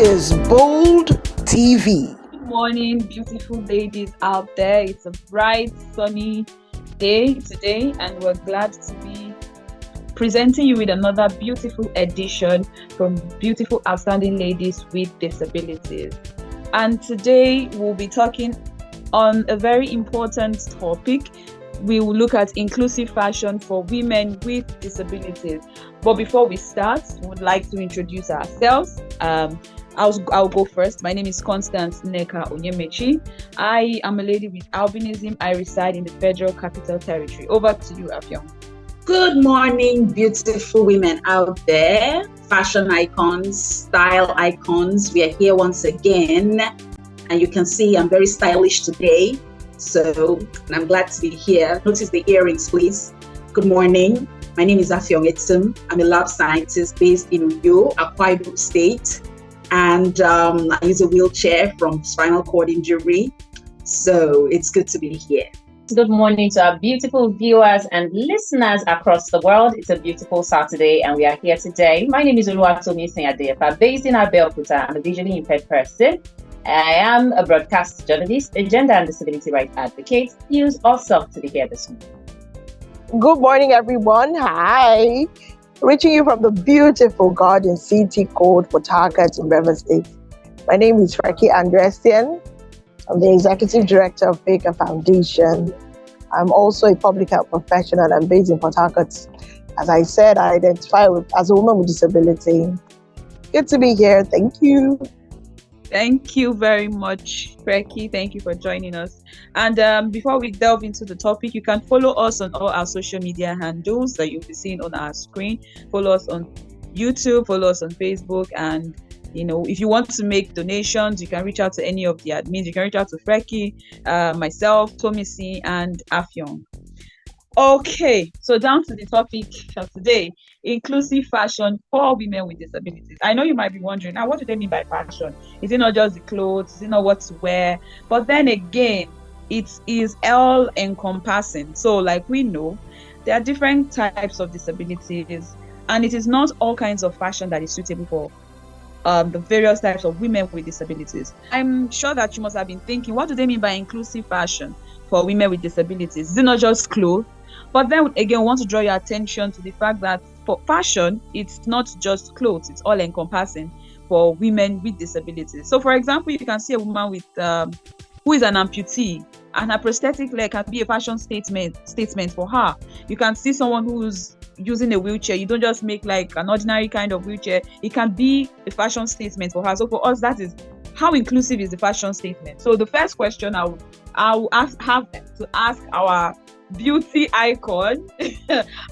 is Bold TV. Good morning, beautiful ladies out there. It's a bright, sunny day today, and we're glad to be presenting you with another beautiful edition from beautiful, outstanding ladies with disabilities. And today we'll be talking on a very important topic. We will look at inclusive fashion for women with disabilities. But before we start, we would like to introduce ourselves. I'll go first. My name is Constance Neka Onyemechi. I am a lady with albinism. I reside in the Federal Capital Territory. Over to you, Afyong. Good morning, beautiful women out there, fashion icons, style icons. We are here once again, and you can see I'm very stylish today. So I'm glad to be here. Notice the earrings, please. Good morning. My name is Afyong Etim. I'm a lab scientist based in Uyo, Akwa Ibom State. And I use a wheelchair from spinal cord injury. So it's good to be here. Good morning to our beautiful viewers and listeners across the world. It's a beautiful Saturday and we are here today. My name is Oluwatomi Adeyefa, based in Abeokuta. I'm a visually impaired person. I am a broadcast journalist, a gender and disability rights advocate. Feels awesome to be here this morning. Good morning, everyone. Hi. Reaching you from the beautiful Garden City called Port Harcourt in Rivers State. My name is Freki Andresian. I'm the Executive Director of Baker Foundation. I'm also a public health professional. I'm based in Port Harcourt. As I said, I identify as a woman with disability. Good to be here. Thank you. Thank you very much, Freki. Thank you for joining us. And before we delve into the topic, you can follow us on all our social media handles that you'll be seeing on our screen. Follow us on YouTube, follow us on Facebook, and if you want to make donations, you can reach out to any of the admins. You can reach out to Freki, myself, Tomisi, and Afyong. Okay, so down to the topic of today, inclusive fashion for women with disabilities. I know you might be wondering, now what do they mean by fashion? Is it not just the clothes? Is it not what to wear? But then again, it is all encompassing. So like we know, there are different types of disabilities, and it is not all kinds of fashion that is suitable for the various types of women with disabilities. I'm sure that you must have been thinking, what do they mean by inclusive fashion for women with disabilities? Is it not just clothes? But then again, I want to draw your attention to the fact that for fashion, it's not just clothes, it's all encompassing for women with disabilities. So for example, you can see a woman with who is an amputee, and her prosthetic leg can be a fashion statement for her. You can see someone who's using a wheelchair. You don't just make like an ordinary kind of wheelchair. It can be a fashion statement for her. So for us, that is how inclusive is the fashion statement. So the first question I will have to ask our beauty icon,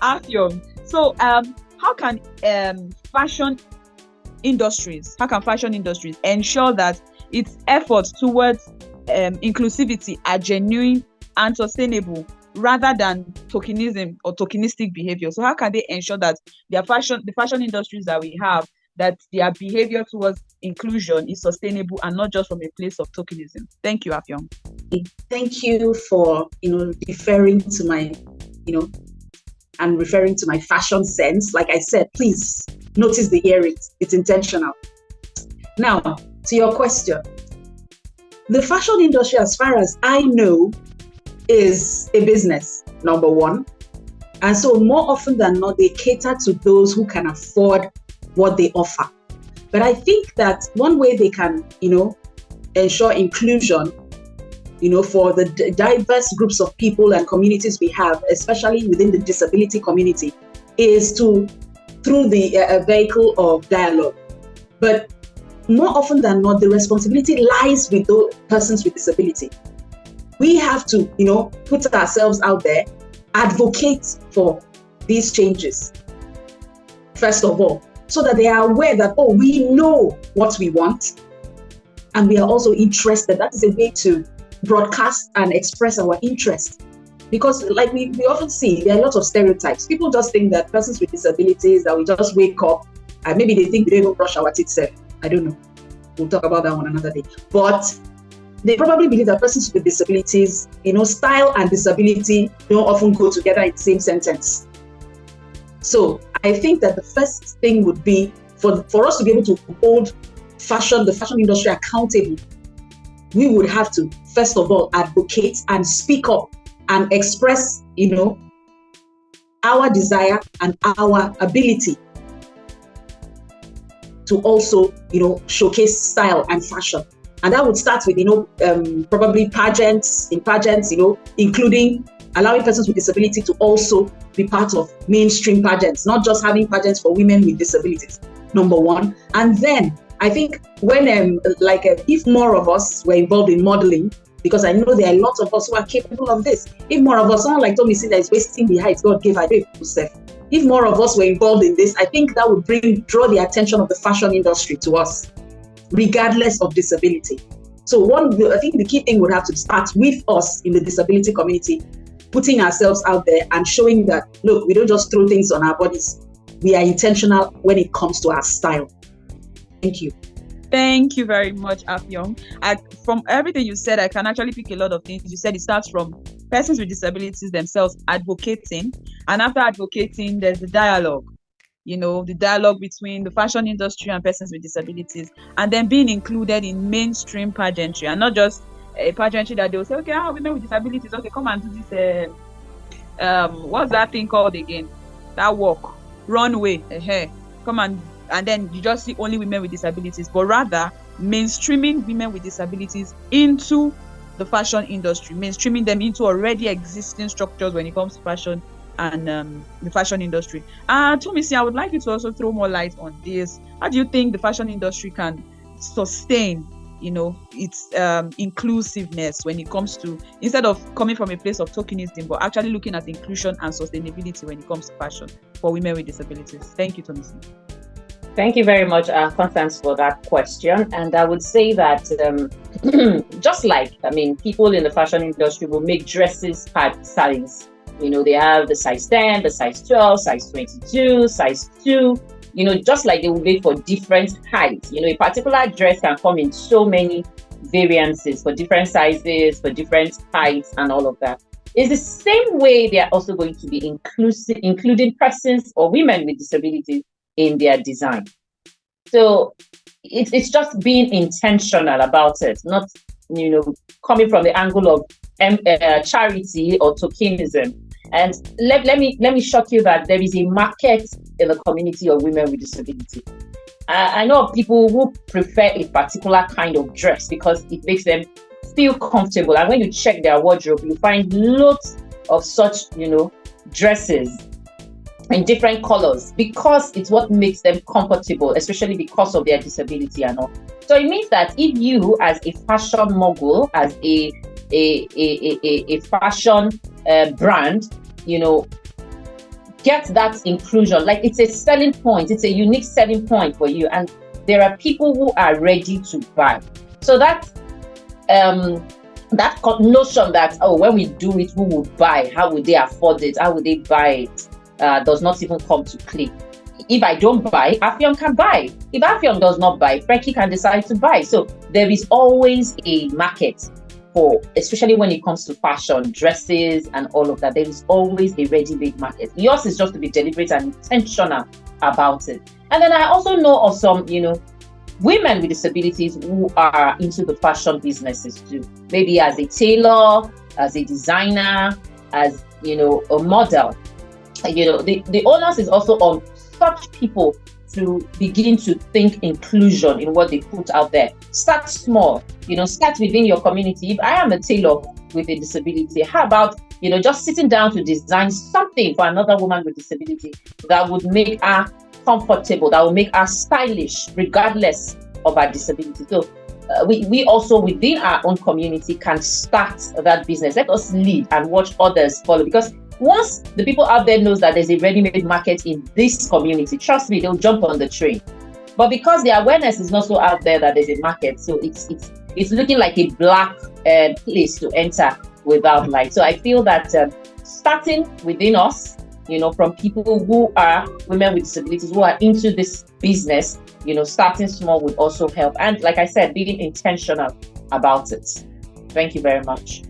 Afyong. So how can fashion industries ensure that its efforts towards inclusivity are genuine and sustainable, rather than tokenism or tokenistic behavior? So how can they ensure that the fashion industries that we have, that their behavior towards inclusion is sustainable and not just from a place of tokenism? Thank you, Afyong. Thank you for deferring to my and referring to my fashion sense. Like I said, please notice the earrings. It's intentional. Now, to your question, the fashion industry, as far as I know, is a business, number one. And so more often than not, they cater to those who can afford what they offer. But I think that one way they can, ensure inclusion, for the diverse groups of people and communities we have, especially within the disability community, is through the vehicle of dialogue. But more often than not, the responsibility lies with those persons with disability. We have to, put ourselves out there, advocate for these changes, first of all, so that they are aware that, we know what we want, and we are also interested. That is a way to broadcast and express our interest. Because like we often see, there are lots of stereotypes. People just think that persons with disabilities, that we just wake up, and maybe they think we don't even brush our teeth. I don't know. We'll talk about that one another day. But they probably believe that persons with disabilities, style and disability don't often go together in the same sentence. So I think that the first thing would be for us to be able to hold the fashion industry accountable, we would have to, first of all, advocate and speak up and express, our desire and our ability to also, showcase style and fashion. And that would start with, probably pageants, including allowing persons with disability to also be part of mainstream pageants, not just having pageants for women with disabilities, number one. And then I think when, if more of us were involved in modeling, because I know there are lots of us who are capable of this. If more of us, someone like Tommy that is wasting the height God gave her, if more of us were involved in this, I think that would draw the attention of the fashion industry to us, regardless of disability. So I think the key thing would have to start with us in the disability community, putting ourselves out there and showing that, look, we don't just throw things on our bodies. We are intentional when it comes to our style. Thank you. Thank you very much, Afyong. From everything you said, I can actually pick a lot of things. You said it starts from persons with disabilities themselves advocating, and after advocating, there's the dialogue. The dialogue between the fashion industry and persons with disabilities, and then being included in mainstream pageantry, and not just a pageantry that they'll say, okay, women with disabilities, okay, come and do this. What's that thing called again? That walk, runway, come and then you just see only women with disabilities, but rather mainstreaming women with disabilities into the fashion industry, mainstreaming them into already existing structures when it comes to fashion and the fashion industry. Tomisi, I would like you to also throw more light on this. How do you think the fashion industry can sustain, its inclusiveness when it comes to, instead of coming from a place of tokenism, but actually looking at inclusion and sustainability when it comes to fashion for women with disabilities? Thank you, Tomisi. Thank you very much, Constance, for that question. And I would say that just like, people in the fashion industry will make dresses per size. They have the size 10, the size 12, size 22, size 2, just like they will make for different heights. A particular dress can come in so many variances for different sizes, for different heights, and all of that. It's the same way they are also going to be including persons or women with disabilities in their design. So it's just being intentional about it, not coming from the angle of charity or tokenism. And let me shock you that there is a market in the community of women with disability. I know people who prefer a particular kind of dress because it makes them feel comfortable. And when you check their wardrobe, you find lots of such dresses in different colors because it's what makes them comfortable, especially because of their disability and all. So it means that if you, as a fashion mogul, as a fashion brand, get that inclusion, like it's a selling point, it's a unique selling point for you, and there are people who are ready to buy. So that notion that, when we do it, who would buy? How would they afford it? How would they buy it? Does not even come to play. If I don't buy, Afyong can buy. If Afyong does not buy, Frankie can decide to buy. So there is always a market for, especially when it comes to fashion, dresses, and all of that. There is always a ready-made market. Yours is just to be deliberate and intentional about it. And then I also know of some, women with disabilities who are into the fashion businesses too. Maybe as a tailor, as a designer, as a model. The onus is also on such people to begin to think inclusion in what they put out there. Start small, start within your community. If I am a tailor with a disability, how about, just sitting down to design something for another woman with disability that would make her comfortable, that will make her stylish, regardless of her disability. So we also within our own community can start that business. Let us lead and watch others follow, because once the people out there knows that there's a ready-made market in this community, trust me, they'll jump on the train. But because the awareness is not so out there that there's a market, so it's looking like a black place to enter without light. So I feel that starting within us, from people who are women with disabilities, who are into this business, starting small would also help. And like I said, being intentional about it. Thank you very much.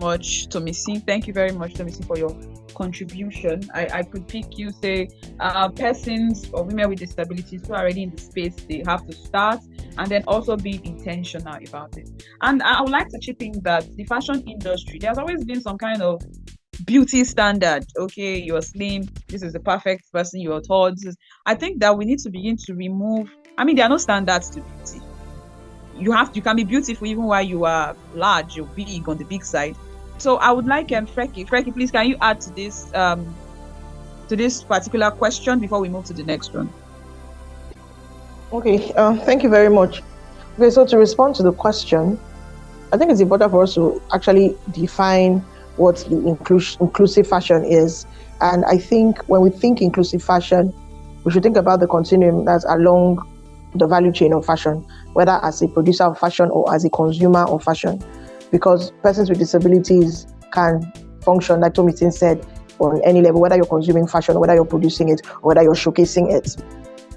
Tomisi. Thank you very much, Tomisi, for your contribution, I could pick you, say, persons or women with disabilities who are already in the space, they have to start and then also be intentional about it. And I would like to chip in that the fashion industry, there's always been some kind of beauty standard. Okay, you're slim, this is the perfect person, you're tall. I think that we need to begin to remove, I mean, there are no standards to beauty. You can be beautiful even while you are large or big, on the big side. So I would like Frecky, please, can you add to this particular question before we move to the next one? Okay, thank you very much. Okay, so to respond to the question, I think it's important for us to actually define what the inclusive fashion is. And I think when we think inclusive fashion, we should think about the continuum that's along the value chain of fashion, whether as a producer of fashion or as a consumer of fashion, because persons with disabilities can function, like Tomitin said, on any level, whether you're consuming fashion, whether you're producing it, or whether you're showcasing it.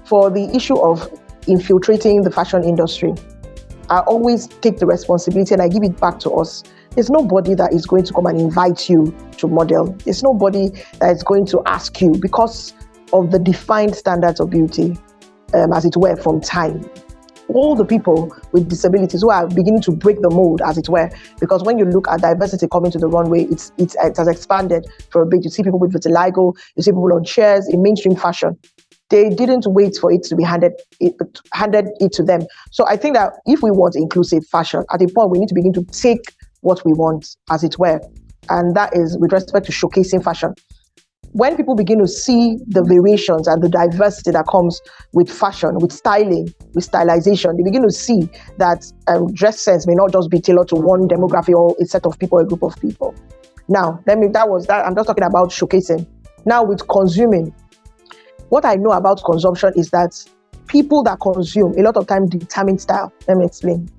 For the issue of infiltrating the fashion industry, I always take the responsibility and I give it back to us. There's nobody that is going to come and invite you to model. There's nobody that is going to ask you, because of the defined standards of beauty, as it were, from time. All the people with disabilities who are beginning to break the mold, as it were, because when you look at diversity coming to the runway, it has expanded for a bit. You see people with vitiligo, you see people on chairs in mainstream fashion. They didn't wait for it to be handed it to them. So I think that if we want inclusive fashion, at a point we need to begin to take what we want, as it were, and that is with respect to showcasing fashion. When people begin to see the variations and the diversity that comes with fashion, with styling, with stylization, they begin to see that dress sense may not just be tailored to one demographic or a set of people, a group of people. Now, I'm just talking about showcasing. Now with consuming, what I know about consumption is that people that consume a lot of time determine style. Let me explain.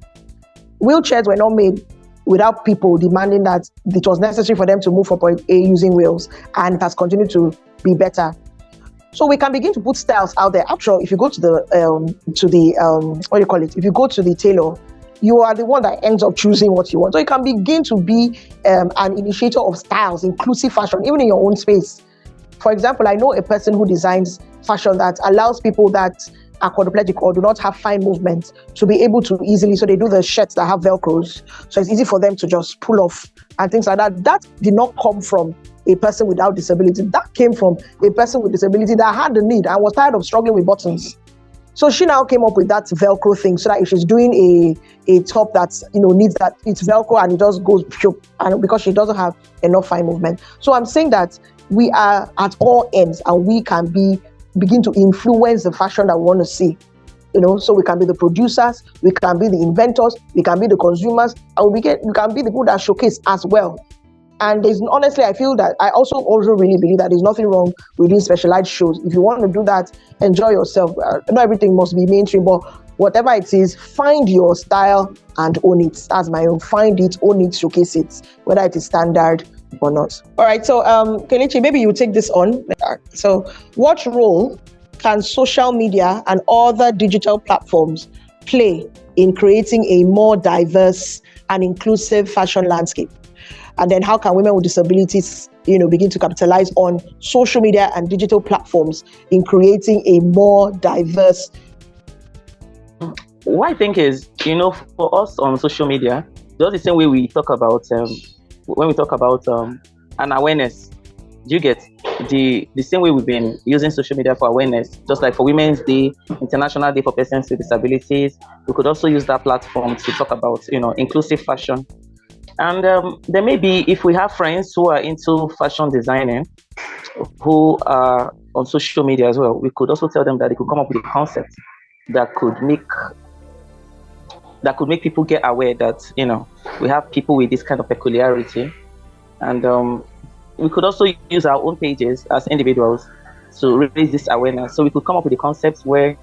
Wheelchairs were not made without people demanding that it was necessary for them to move from point A using wheels, and it has continued to be better. So we can begin to put styles out there. After all, if you go to the if you go to the tailor, you are the one that ends up choosing what you want. So you can begin to be an initiator of styles, inclusive fashion, even in your own space. For example, I know a person who designs fashion that allows people that are quadriplegic or do not have fine movement to be able to easily, so they do the shirts that have Velcros, so it's easy for them to just pull off and things like that. That did not come from a person without disability. That came from a person with disability that had the need and was tired of struggling with buttons. So she now came up with that Velcro thing, so that if she's doing a top that needs that, it's Velcro and it just goes pure, and because she doesn't have enough fine movement. So I'm saying that we are at all ends and we can begin to influence the fashion that we want to see. So we can be the producers, we can be the inventors, we can be the consumers, and we can be the people that showcase as well. And honestly, I feel that I also really believe that there's nothing wrong with doing specialized shows. If you want to do that, enjoy yourself. Not everything must be mainstream, but whatever it is, find your style and own it. That's my own. Find it, own it, showcase it, whether it is standard or not. All right, so Kelechi, maybe you take this on. So what role can social media and other digital platforms play in creating a more diverse and inclusive fashion landscape? And then how can women with disabilities, begin to capitalize on social media and digital platforms in creating a more diverse? What I think is, for us on social media, just the same way we talk about when we talk about an awareness, do you get the same way we've been using social media for awareness, just like for Women's Day, International Day for Persons with Disabilities, we could also use that platform to talk about, inclusive fashion. And there may be, if we have friends who are into fashion designing, who are on social media as well, we could also tell them that they could come up with a concept that could make people get aware that, we have people with this kind of peculiarity. And we could also use our own pages as individuals to raise this awareness. So we could come up with a concept where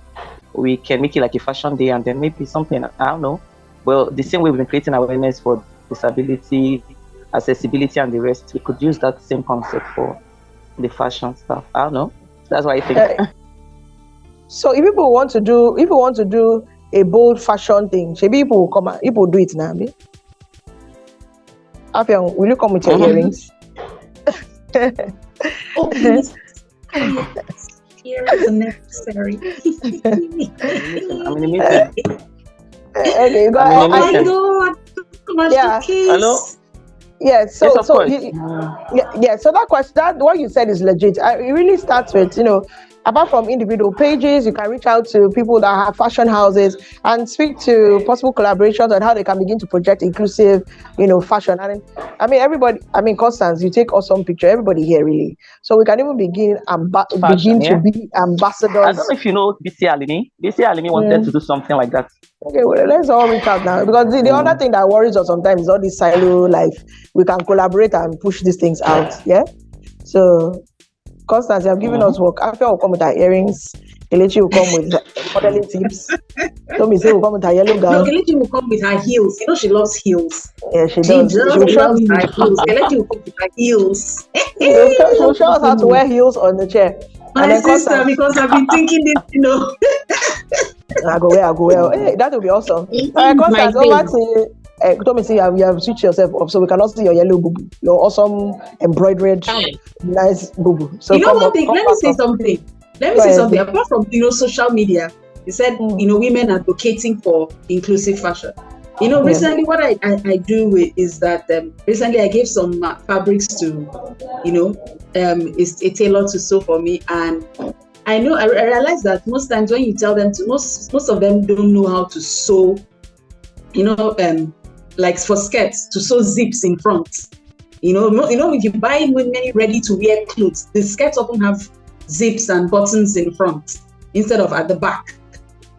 we can make it like a fashion day, and then maybe something, I don't know. Well, the same way we've been creating awareness for disability, accessibility, and the rest, we could use that same concept for the fashion stuff. I don't know. That's what I think. So if people want to do a bold fashion thing, maybe people will come and people do it now. Afian, will you come with your earrings? Oh, please. Here is unnecessary. I'm in a meeting. Okay, go I'm in a Oh my meeting. God. Yeah. Hello? Yeah, so Yes, of course. yeah. So that question, that what you said is legit. It really starts with, apart from individual pages, you can reach out to people that have fashion houses and speak to possible collaborations on how they can begin to project inclusive, fashion. And I mean, everybody. I mean, Constance, you take awesome picture. Everybody here really. So we can even begin Fashion, to yeah. be I ambassadors. don't know if you know BC Alimi. BC Alimi wanted to do something like that. Okay, well, let's all reach out now, because the other thing that worries us sometimes is all this silo life. We can collaborate and push these things out. Yeah. So, Constance, you have given us work. After will come with her earrings. Kelechi will come with modeling tips. Tomi say will come with her yellow gown. No, Kelechi will come with her heels. You know she loves heels. Yeah, she She does. just She will show loves her heels. Kelechi will come with her heels. she will show us how to wear heels on the chair. My And then sister, Constance, because I've been thinking this, I go wear. Hey, that will be awesome. Constance, over to Tomi, say you have switched yourself up, so we cannot see your yellow boo boo, your awesome embroidered, nice boo boo. So you know one thing, let me say something. Apart from social media, you said women advocating for inclusive fashion. Recently what I do is that recently I gave some fabrics to a tailor to sew for me, and I realized that most times when you tell them to, most of them don't know how to sew, like for skirts, to sew zips in front. If you buy many ready to wear clothes, the skirts often have zips and buttons in front instead of at the back.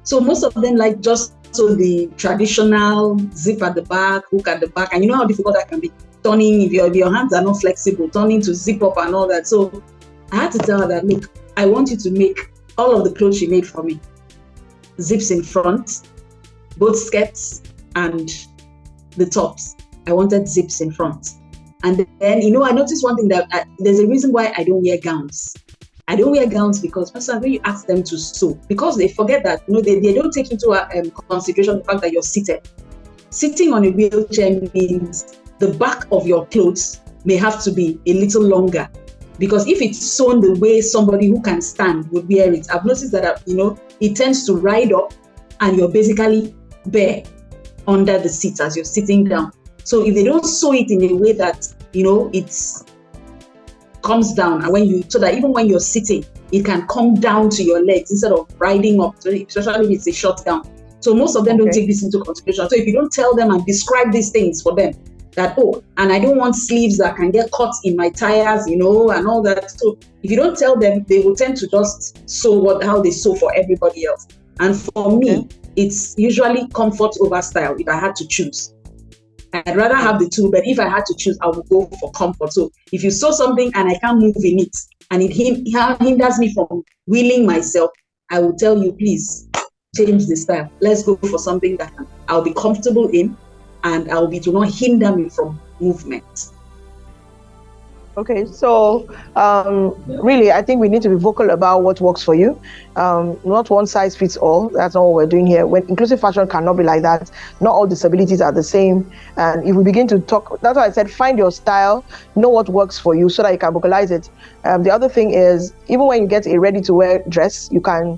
So most of them like just sew the traditional zip at the back, hook at the back, and you know how difficult that can be. Turning, if your hands are not flexible, turning to zip up and all that. So I had to tell her that, look, I want you to make all of the clothes she made for me. Zips in front, both skirts and the tops. I wanted zips in front. And then, I noticed one thing, that there's a reason why I don't wear gowns. I don't wear gowns because when you ask them to sew, because they forget that, they don't take into consideration the fact that you're seated. Sitting on a wheelchair means the back of your clothes may have to be a little longer, because if it's sewn the way somebody who can stand would wear it, I've noticed that, it tends to ride up and you're basically bare under the seat as you're sitting down. So if they don't sew it in a way that, it's comes down, and so that even when you're sitting, it can come down to your legs instead of riding up, especially if it's a short gown. So most of them don't take this into consideration. So if you don't tell them and describe these things for them, that, and I don't want sleeves that can get caught in my tires, and all that. So if you don't tell them, they will tend to just sew how they sew for everybody else. And for me, it's usually comfort over style if I had to choose. I'd rather have the two, but if I had to choose, I would go for comfort. So if you sew something and I can't move in it, and it hinders me from wheeling myself, I will tell you, please change the style. Let's go for something that I'll be comfortable in, and do not hinder me from movement. Okay, so really, I think we need to be vocal about what works for you. Not one size fits all. That's not what we're doing here. When inclusive fashion cannot be like that. Not all disabilities are the same. And if we begin to talk, that's why I said find your style, know what works for you so that you can vocalize it. The other thing is, even when you get a ready-to-wear dress, you can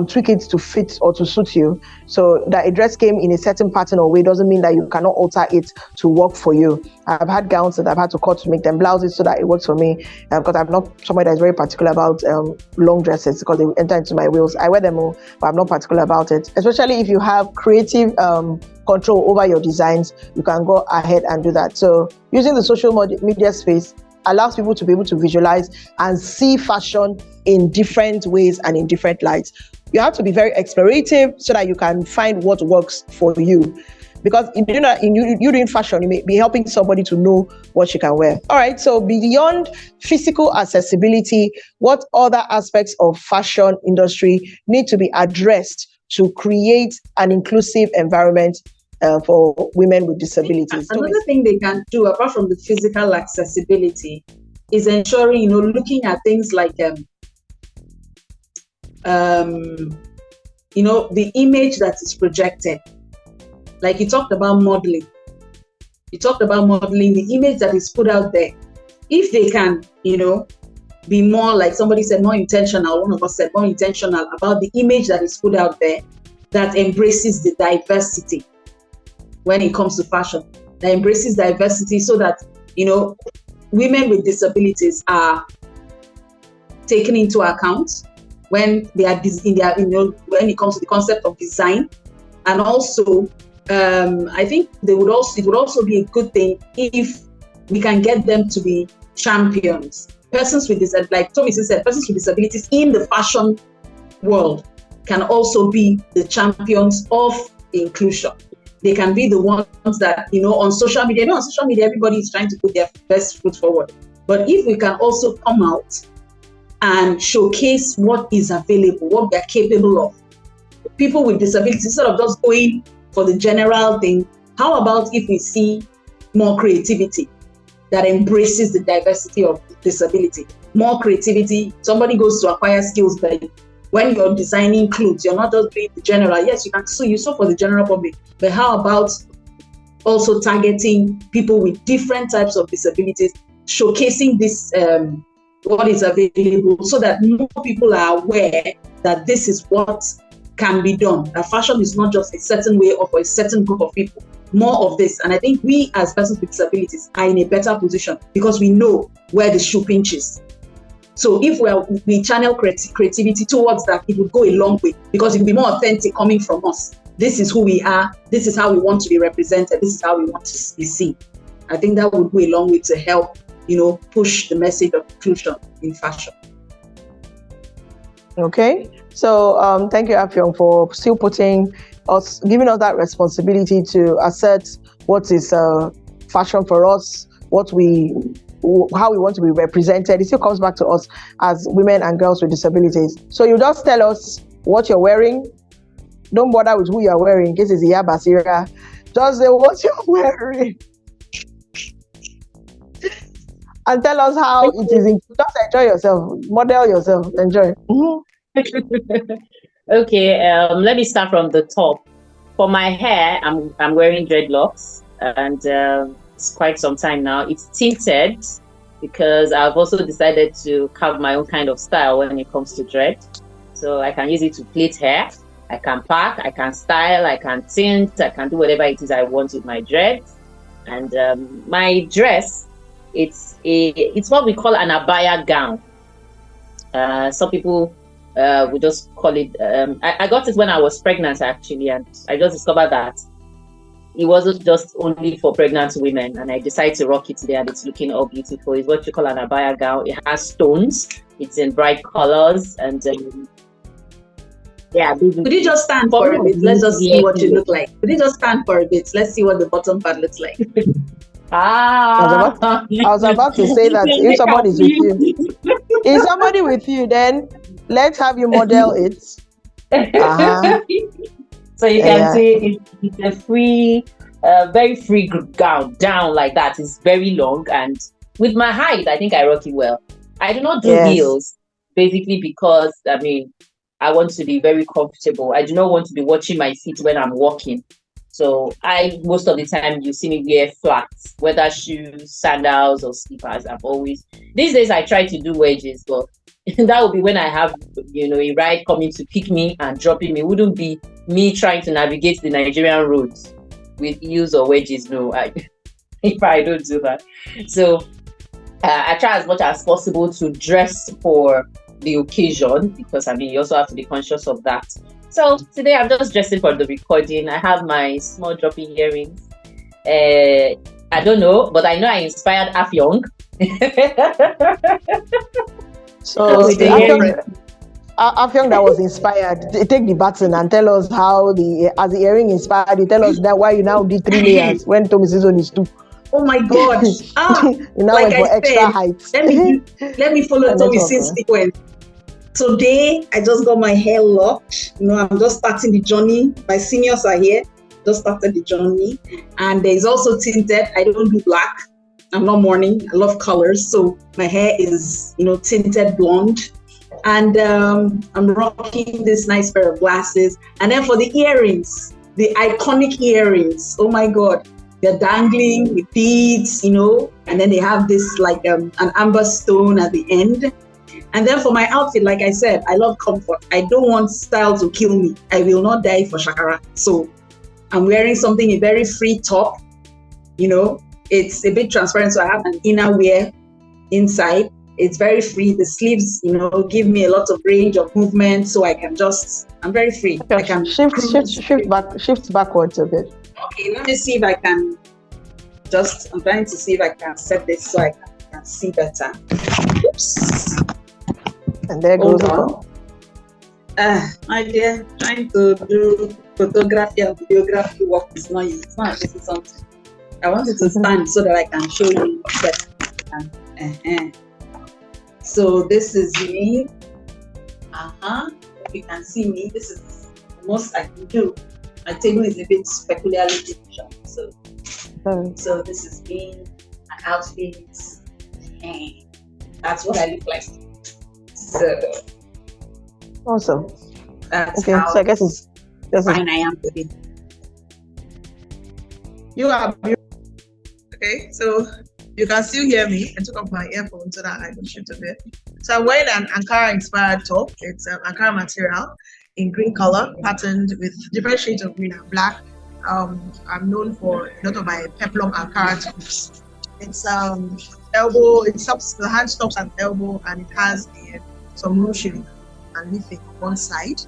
tweak it to fit or to suit you. So that a dress came in a certain pattern or way doesn't mean that you cannot alter it to work for you. I've had gowns that I've had to cut to make them blouses so that it works for me, because I'm not somebody that's very particular about long dresses because they enter into my wheels. I wear them all, but I'm not particular about it. Especially if you have creative control over your designs, you can go ahead and do that. So using the social media space allows people to be able to visualize and see fashion in different ways and in different lights. You have to be very explorative so that you can find what works for you. Because you doing fashion, you may be helping somebody to know what she can wear. All right, so beyond physical accessibility, what other aspects of fashion industry need to be addressed to create an inclusive environment for women with disabilities? Another thing they can do, apart from the physical accessibility, is ensuring, looking at things like, the image that is projected. Like you talked about modeling. The image that is put out there. If they can, be more, like somebody said, more intentional. One of us said more intentional about the image that is put out there that embraces the diversity when it comes to fashion, that embraces diversity so that, you know, women with disabilities are taken into account when they are when it comes to the concept of design. And also, I think it would also be a good thing if we can get them to be champions. Persons with like Tommy said, persons with disabilities in the fashion world can also be the champions of inclusion. They can be the ones that, you know, on social media, everybody is trying to put their best foot forward. But if we can also come out and showcase what is available, what we are capable of, people with disabilities, instead of just going for the general thing, how about if we see more creativity that embraces the diversity of disability? More creativity. Somebody goes to acquire skills, but when you're designing clothes, you're not just doing the general. Yes, you can sew for the general public, but how about also targeting people with different types of disabilities, showcasing this what is available, so that more people are aware that this is what can be done. That fashion is not just a certain way or for a certain group of people. More of this, and I think we as persons with disabilities are in a better position because we know where the shoe pinches. So if we channel creativity towards that, it would go a long way because it will be more authentic coming from us. This is who we are. This is how we want to be represented. This is how we want to be seen. I think that would go a long way to help, you know, push the message of inclusion in fashion. Okay. So thank you, Afyong, for still giving us that responsibility to assert what is fashion for us, how we want to be represented. It still comes back to us as women and girls with disabilities. So you just tell us what you're wearing. Don't bother with who you're wearing in case it's Basira. Just say what you're wearing. And tell us how it is. Just enjoy yourself. Model yourself. Enjoy. Mm-hmm. Okay, let me start from the top. For my hair, I'm wearing dreadlocks, and it's quite some time now. It's tinted because I've also decided to carve my own kind of style when it comes to dread. So I can use it to plait hair, I can pack, I can style, I can tint, I can do whatever it is I want with my dreads. And my dress, it's what we call an abaya gown. Some people we just call it, I got it when I was pregnant actually, and I just discovered that it wasn't just only for pregnant women, and I decided to rock it today, and it's looking all beautiful. It's what you call an abaya gown. It has stones, it's in bright colors, and yeah. Could you just stand for a bit? Let's just see what you look like. Could you just stand for a bit? Let's see what the bottom part looks like. I was about to say that if somebody's with you, if somebody with you, then let's have you model it. So you can see it's a free, very free gown down like that. It's very long, and with my height, I think I rock it well. I do not do heels, basically because I want to be very comfortable. I do not want to be watching my feet when I'm walking. So most of the time you see me wear flats, whether shoes, sandals, or slippers. These days I try to do wedges, but that would be when I have, a ride coming to pick me and dropping me. It wouldn't be me trying to navigate the Nigerian roads with heels or wedges. No, if I don't do that. So I try as much as possible to dress for the occasion, because you also have to be conscious of that. So today I'm just dressing for the recording. I have my small dropping earrings. I don't know, but I know I inspired Afyong. So Afyong that was inspired. Take the baton and tell us how as the earring inspired you. Tell us that why you now did 3 layers when Tommy season is 2. Oh my God! You now went for extra height. Let me follow Tommy's sequence. Today, I just got my hair locked. I'm just starting the journey. My seniors are here. Just started the journey. And there's also tinted. I don't do black. I'm not mourning. I love colors. So my hair is, tinted blonde. And I'm rocking this nice pair of glasses. And then for the earrings, the iconic earrings. Oh my God. They're dangling with beads, and then they have this like an amber stone at the end. And then for my outfit, like I said, I love comfort. I don't want style to kill me. I will not die for shakara. So I'm wearing something, a very free top. You know, it's a bit transparent, so I have an inner wear inside. It's very free. The sleeves, you know, give me a lot of range of movement, so I can I'm very free. Okay. I can shift backwards a bit. Okay, let me see if I can I'm trying to see if I can set this so I can see better. Oops. And there goes the Hold ball. My dear, trying to do photography and videography work is not easy. It's not easy something. I want it to stand so that I can show you better. So this is me. If you can see me, this is the most I can do. My table is a bit peculiarly division. So this is me, my outfit. That's what I look like. So Awesome. that's Okay, how so I guess it's fine I am today. You are beautiful. Okay, so you can still hear me. I took off my earphones so that I can shoot a bit. So I'm wearing an Ankara inspired top. It's Ankara material in green color, patterned with different shades of green and black. I'm known for a lot of my peplum Ankara tops. It's elbow. The hand stops at elbow, and it has some ruching and leafing on one side.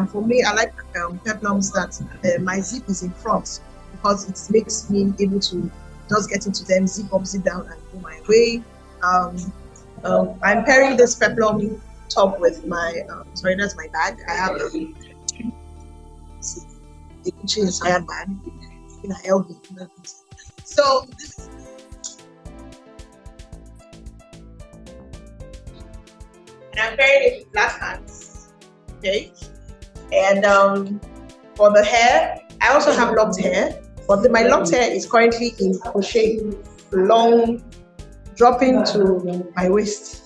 For me, I like peplums that my zip is in front, because it makes me able to just get into them, zip up, zip down, and go my way. I'm pairing this peplum top with my that's my bag. I have a Gucci inspired bag in an LV. So and I'm pairing it with black pants. Okay. And for the hair, I also have locked hair, but my locked hair is currently in crochet, long, dropping to my waist.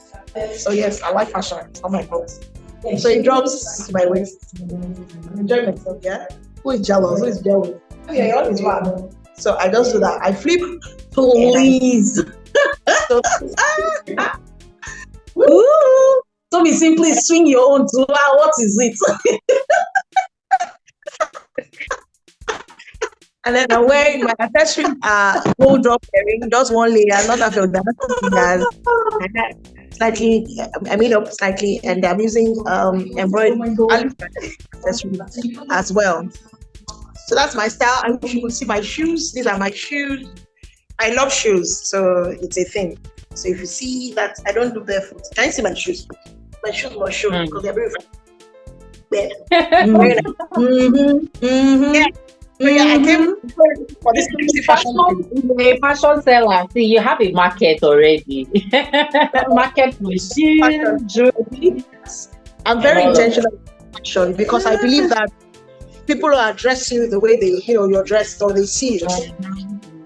So yes, I like fashion. Oh my God. So it drops to my waist. I'm enjoying myself, yeah? Who is jealous? Who is jealous? Oh yeah, you're always one. So I just do that. I flip. Please. So me simply swing your own to what is it? And then I'm wearing my accessory gold drop earring, just one layer, not that of that. Slightly, I made up slightly, and I'm using embroidered accessory as well. So that's my style. And you can see my shoes. These are my shoes. I love shoes, so it's a thing. So if you see that I don't do barefoot, can you see my shoes? My shoes must show because they're very bad. Yeah. So yeah, I came for this fashion seller. See, you have a market already. Market for shoes, jewelry. I'm very intentional with fashion because I believe that people are addressing you the way you're dressed or they see it.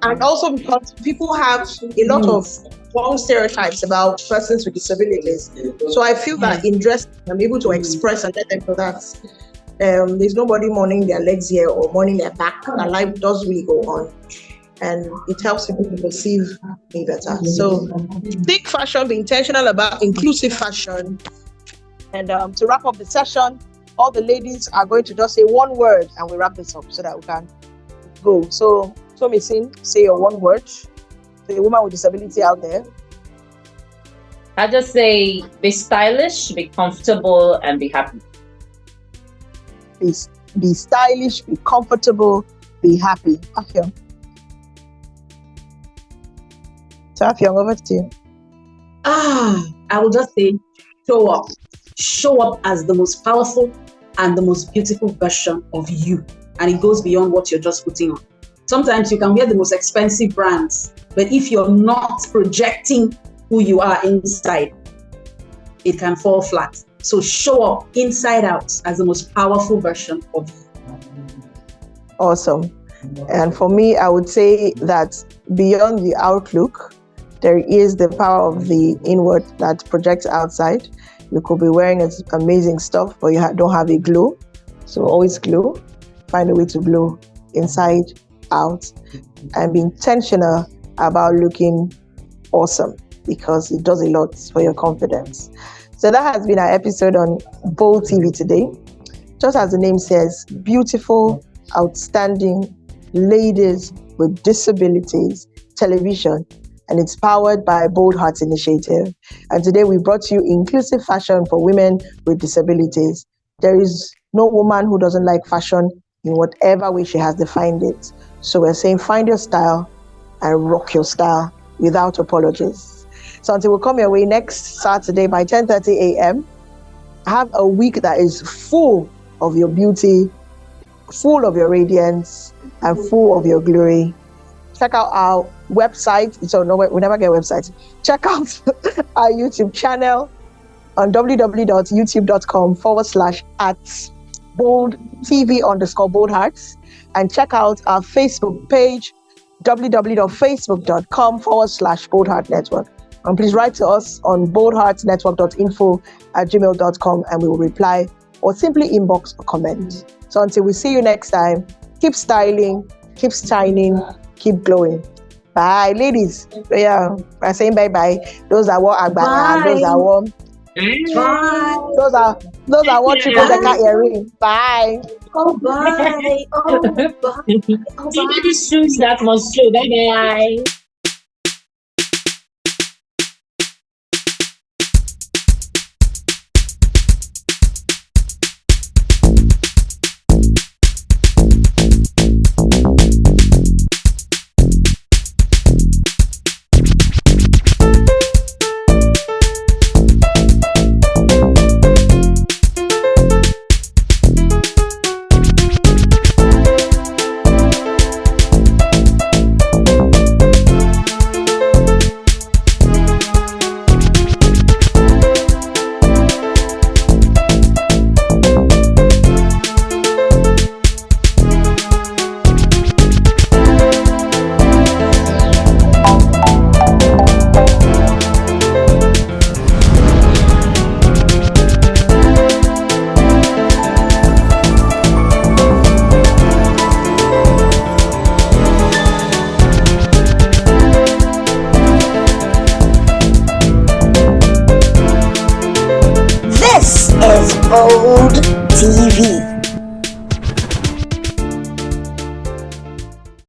And also because people have a lot of wrong stereotypes about persons with disabilities. So I feel that in dressing, I'm able to express and let them know that there's nobody mourning their legs here or mourning their back. And life does really go on. And it helps people to perceive me better. So think fashion, be intentional about inclusive fashion. And to wrap up the session, all the ladies are going to just say one word and we wrap this up so that we can go. So Missing, say your one word to the woman with disability out there. I just say be stylish, be comfortable, and be happy. Be stylish, be comfortable, be happy. Afyong. So Afyong, over to you. I will just say show up. Show up as the most powerful and the most beautiful version of you. And it goes beyond what you're just putting on. Sometimes you can wear the most expensive brands, but if you're not projecting who you are inside, it can fall flat. So show up inside out as the most powerful version of you. Awesome. And for me, I would say that beyond the outlook, there is the power of the inward that projects outside. You could be wearing amazing stuff, but you don't have a glow. So always glow. Find a way to glow inside, out, and be intentional about looking awesome because it does a lot for your confidence. So that has been our episode on Bold TV today. Just as the name says, beautiful, outstanding ladies with disabilities television, and it's powered by Bold Hearts Initiative. And today we brought you inclusive fashion for women with disabilities. There is no woman who doesn't like fashion in whatever way she has defined it. So we're saying find your style and rock your style without apologies. So until we come your way next Saturday by 10:30 a.m., have a week that is full of your beauty, full of your radiance, and full of your glory. Check out our website. So no, we never get websites. Check out our YouTube channel on www.youtube.com/@boldtv_boldhearts, and check out our Facebook page, www.facebook.com/boldheartnetwork. And please write to us on boldheartnetwork.info@gmail.com, and we will reply or simply inbox a comment. So until we see you next time, keep styling, keep shining, keep glowing. Bye, ladies. Yeah, we're saying bye-bye. Those that want agbara, those that want those are what triple decker earring. Bye. Oh, bye. Oh, bye. Oh, bye. Somebody shoots that must show. Bye bye. This is Bold TV.